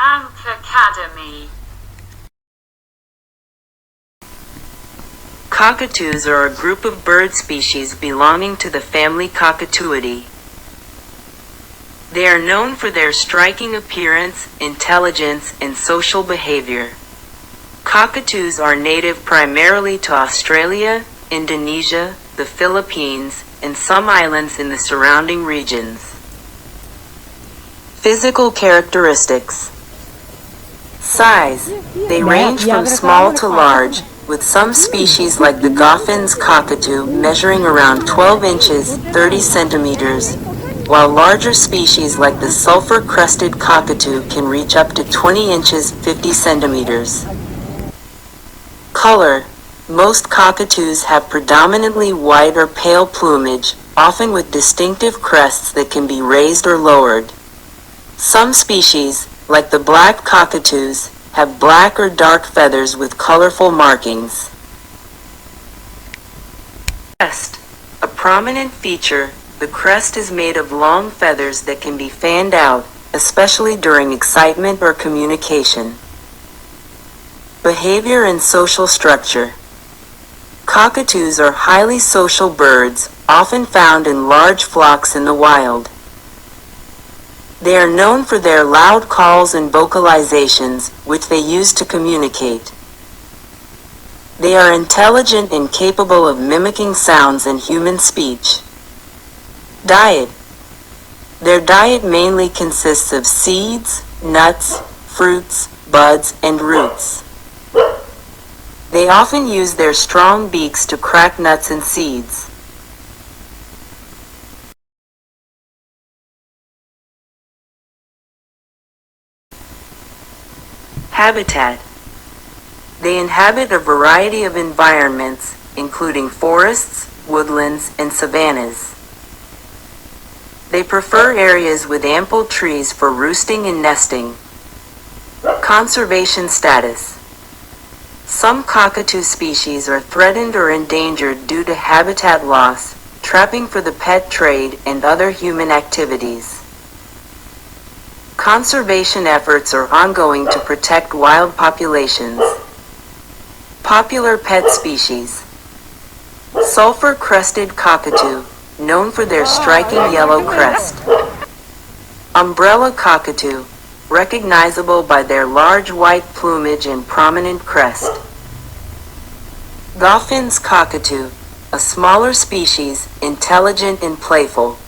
and Academy. Cockatoos are a group of bird species belonging to the family Cockatooidae. They are known for their striking appearance, intelligence, and social behavior. Cockatoos are native primarily to Australia, Indonesia, the Philippines, and some islands in the surrounding regions. Physical characteristics. Size. They range from small to large, with some species like the Goffin's cockatoo measuring around 12 inches, 30 centimeters, while larger species like the sulfur-crested cockatoo can reach up to 20 inches, 50 centimeters. Color. Most cockatoos have predominantly white or pale plumage, often with distinctive crests that can be raised or lowered. Some species, like the black cockatoos, have black or dark feathers with colorful markings. Crest. A prominent feature, the crest is made of long feathers that can be fanned out, especially during excitement or communication. Behavior and social structure. Cockatoos are highly social birds, often found in large flocks in the wild. They are known for their loud calls and vocalizations, which they use to communicate. They are intelligent and capable of mimicking sounds and human speech. Diet. Their diet mainly consists of seeds, nuts, fruits, buds, and roots. They often use their strong beaks to crack nuts and seeds. Habitat. They inhabit a variety of environments, including forests, woodlands, and savannas. They prefer areas with ample trees for roosting and nesting. Conservation status. Some cockatoo species are threatened or endangered due to habitat loss, trapping for the pet trade, and other human activities. Conservation efforts are ongoing to protect wild populations. Popular pet species. Sulfur-crested cockatoo, known for their striking yellow crest. Umbrella cockatoo, recognizable by their large white plumage and prominent crest. Goffin's cockatoo, a smaller species, intelligent and playful.